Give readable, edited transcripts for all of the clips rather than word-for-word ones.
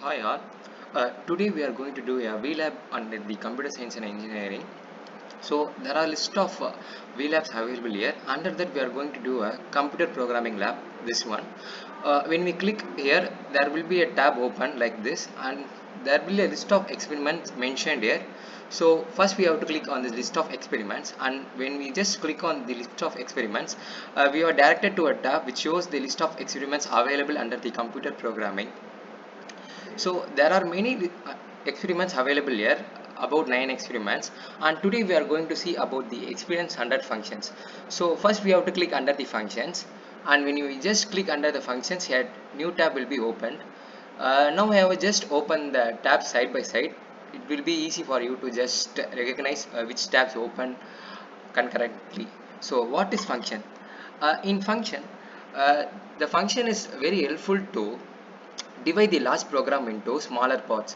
Hi all. Today we are going to do a VLab under the computer science and engineering. So there are a list of VLabs available here. Under that we are going to do a computer programming lab. This one. When we click here, there will be a tab open like this, and there will be a list of experiments mentioned here. So first we have to click on this list of experiments, and when we just click on the list of experiments, we are directed to a tab which shows the list of experiments available under the computer programming. So there are many experiments available here, about 9 experiments, and today we are going to see about the experiments under functions. So first we have to click under the functions, and when you just click under the functions here, new tab will be opened. Now I have just opened the tabs side by side. It will be easy for you to just recognize which tabs open concurrently. So what is function? In function, uh, the function is very helpful to divide the large program into smaller parts.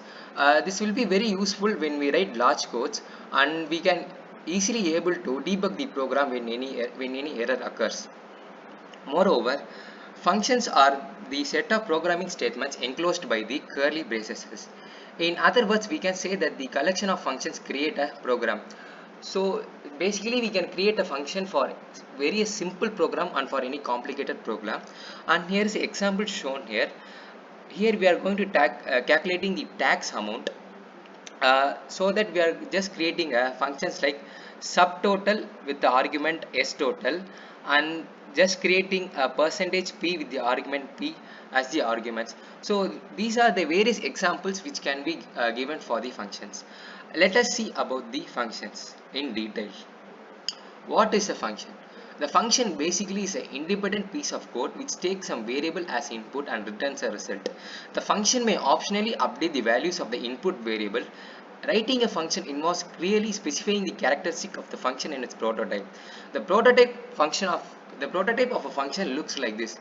This will be very useful when we write large codes, and we can easily able to debug the program when any error occurs. Moreover, functions are the set of programming statements enclosed by the curly braces. In other words, we can say that the collection of functions create a program. So basically we can create a function for very simple program and for any complicated program. And here is an example shown here. Here we are going to calculating the tax amount, so that we are just creating a functions like subtotal with the argument s total, and just creating a percentage p with the argument p as the arguments. So these are the various examples which can be given for the functions. Let us see about the functions in detail. What is a function? The function basically is an independent piece of code which takes some variable as input and returns a result. The function may optionally update the values of the input variable. Writing a function involves clearly specifying the characteristic of the function in its prototype. The prototype of a function looks like this.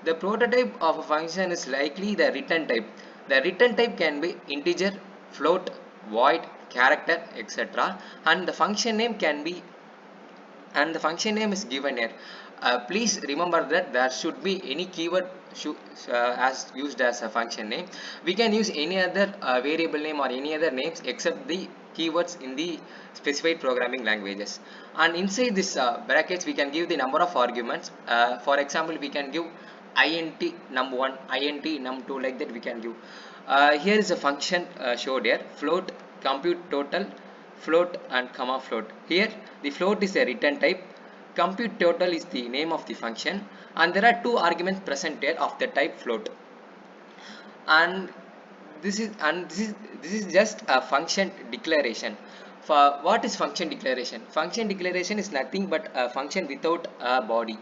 The prototype of a function is likely the return type. The return type can be integer, float, void, character, etc. And the function name can be and the function name is given here. Please remember that there should be any keyword as used as a function name. We can use any other variable name or any other names except the keywords in the specified programming languages. And inside this brackets we can give the number of arguments. For example, we can give int num1, int num2, like that we can give. Here is a function showed here: float, compute total, float, and comma float. Here the float is a return type, compute total is the name of the function, and there are two arguments present here of the type float. And this is just a function declaration. For what is function declaration? Function declaration is nothing but a function without a body.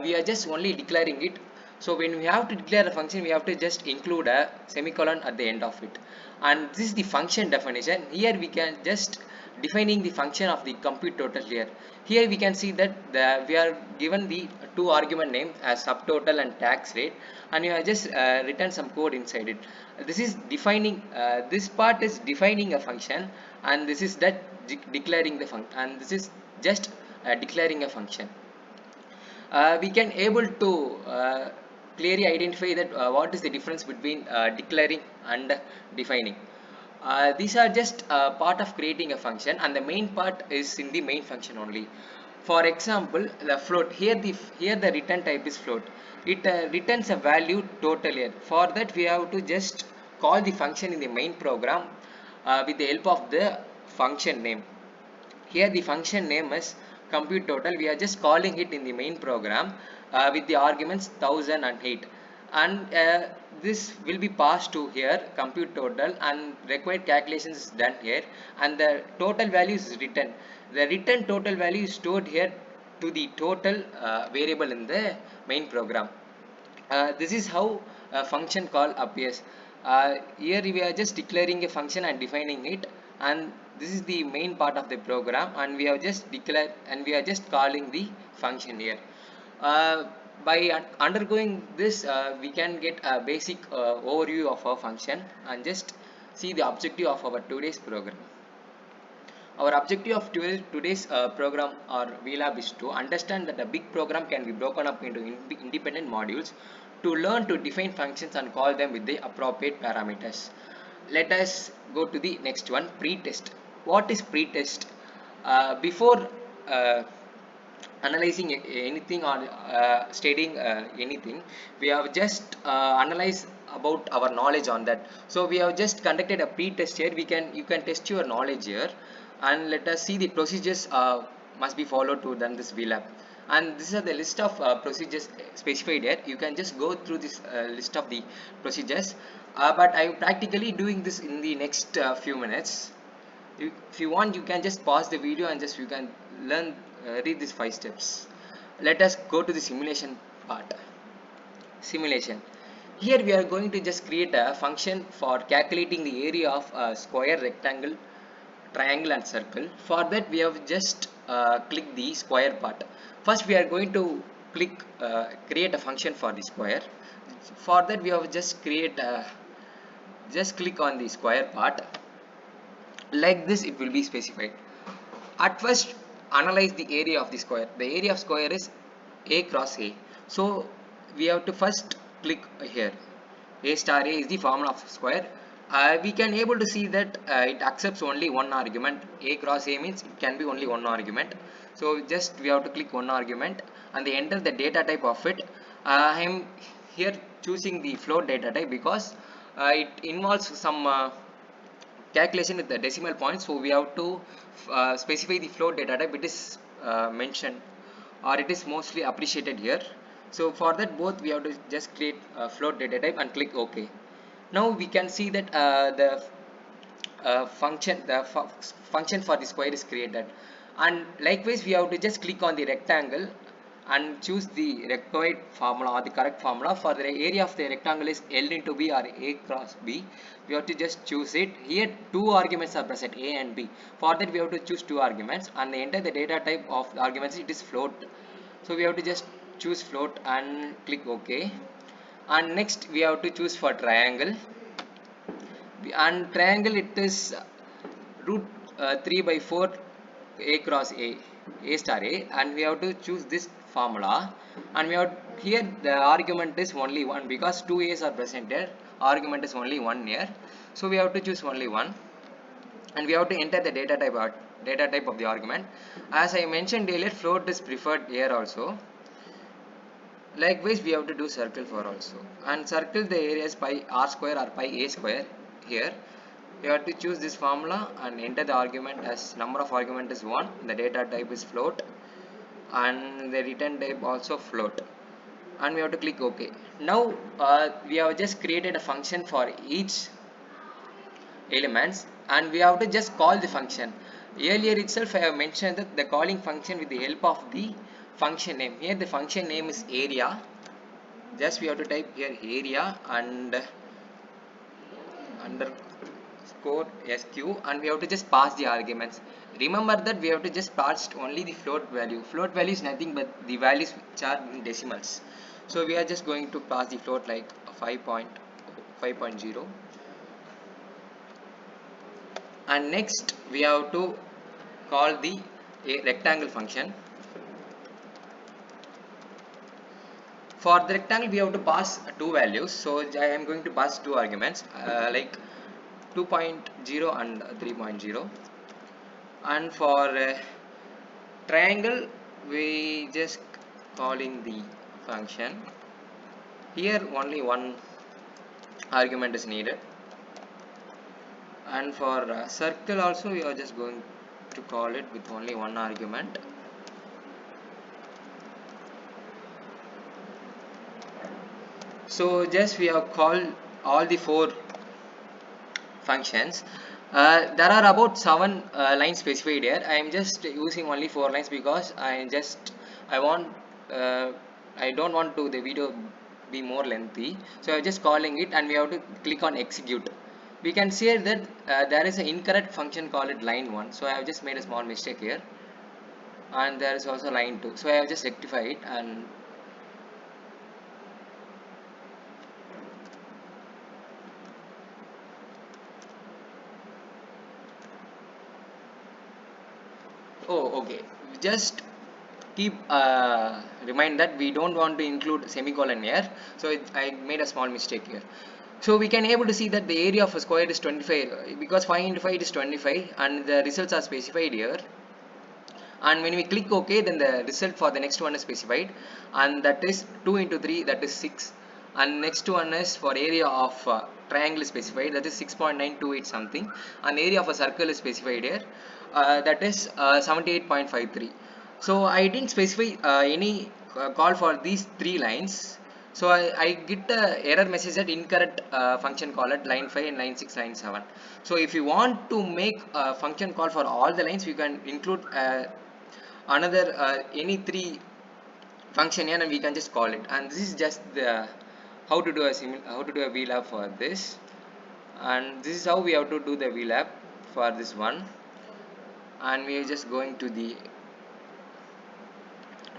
We are just only declaring it. So when we have to declare a function, we have to just include a semicolon at the end of it. And this is the function definition. Here we can just defining the function of the compute total. Here we can see that we are given the two argument names as subtotal and tax rate, and you have just written some code inside it. This is defining, this part is defining a function, and this is that declaring the function, and this is just declaring a function. We can able to clearly identify that what is the difference between declaring and defining. These are just part of creating a function, and the main part is in the main function only. For example, the float, here the return type is float. It returns a value total here. For that we have to just call the function in the main program with the help of the function name. Here the function name is compute total. We are just calling it in the main program with the arguments 1008, and this will be passed to here compute total, and required calculations is done here, and the total value is written. The written total value is stored here to the total variable in the main program. This is how a function call appears. Here we are just declaring a function and defining it, and this is the main part of the program, and we have just declared and we are just calling the function here. uh, by undergoing this, we can get a basic overview of our function and just see the objective of our today's program. Our objective of today's program or VLab is to understand that a big program can be broken up into independent modules to learn to define functions and call them with the appropriate parameters. Let us go to the next one, pretest. What is pretest? Before uh, analyzing anything or studying anything, we have just analyzed about our knowledge on that. So we have just conducted a pre-test here. You can test your knowledge here, and let us see the procedures must be followed to run this VLAB. And this is the list of procedures specified here. You can just go through this list of the procedures, but I am practically doing this in the next few minutes. If you want, you can just pause the video and just you can learn read these 5 steps. Let us go to the simulation part. Simulation. Here we are going to just create a function for calculating the area of a square, rectangle, triangle and circle. For that we have just click the square part. First we are going to create a function for the square. For that we have just just click on the square part. Like this it will be specified. At first analyze the area of the square. The area of square is a cross a. So we have to first click here. A star a is the formula of square. We can able to see that it accepts only one argument. A cross a means it can be only one argument. So just we have to click one argument and they enter the data type of it. I am here choosing the float data type because it involves some calculation with the decimal point, so we have to specify the float data type. It is mentioned or it is mostly appreciated here. So for that both we have to just create a float data type and click OK. Now we can see that function for the square is created, and likewise we have to just click on the rectangle and choose the required formula or the correct formula. For the area of the rectangle is L into B or A cross B. We have to just choose it. Here two arguments are present, A and B. For that we have to choose two arguments and enter the data type of the arguments. It is float. So we have to just choose float and click OK. And next we have to choose for triangle. And triangle it is root 3 by 4 a cross a star a, and we have to choose this formula. And we have here the argument is only one because two a's are present here. Argument is only one here, so we have to choose only one, and we have to enter the data type of the argument. As I mentioned earlier, float is preferred here also. Likewise we have to do circle for also, and circle the area is pi r square or pi a square. Here you have to choose this formula and enter the argument as number of argument is 1, the data type is float, and the return type also float, and we have to click OK. Now we have just created a function for each elements, and we have to just call the function. Earlier itself I have mentioned that the calling function with the help of the function name. Here the function name is area. Just we have to type here area and underscore sq, and we have to just pass the arguments. Remember that we have to just pass only the float value. Float value is nothing but the values which are in decimals. So we are just going to pass the float like 5.0. And next we have to call the rectangle function. For the rectangle we have to pass two values, so I am going to pass two arguments like 2.0 and 3.0. and for triangle we just calling the function. Here only one argument is needed, and for circle also we are just going to call it with only one argument. So just we have called all the four functions. There are about 7 lines specified here. I am just using only 4 lines because I don't want to the video be more lengthy, so I'm just calling it, and we have to click on execute. We can see that there is an incorrect function called line 1, so I have just made a small mistake here, and there is also line 2, so I have just rectified it. And oh okay, just keep remind that we don't want to include semicolon here, so I made a small mistake here. So we can able to see that the area of a square is 25, because 5 into 5 is 25 and the results are specified here. And when we click OK, then the result for the next one is specified, and that is 2 into 3, that is 6. And next one is for area of triangle is specified, that is 6.928 something, and area of a circle is specified here, that is 78.53. So I didn't specify any call for these three lines. So I get the error message that incorrect function call at line 5 and line 6, line 7. So if you want to make a function call for all the lines, you can include another any three function here, and we can just call it. And this is just the how to do a VLAB for this, and this is how we have to do the VLAB for this one. And we are just going to the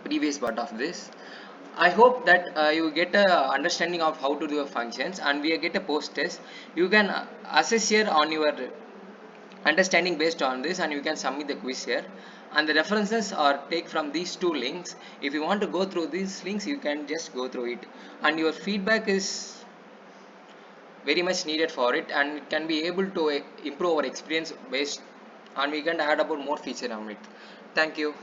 previous part of this. I hope that you get a understanding of how to do the functions, and we get a post test. You can assess here on your understanding based on this, and you can submit the quiz here. And the references are take from these two links. If you want to go through these links, you can just go through it, and your feedback is very much needed for it, and it can be able to improve our experience based, and we can add about more feature on it. Thank you.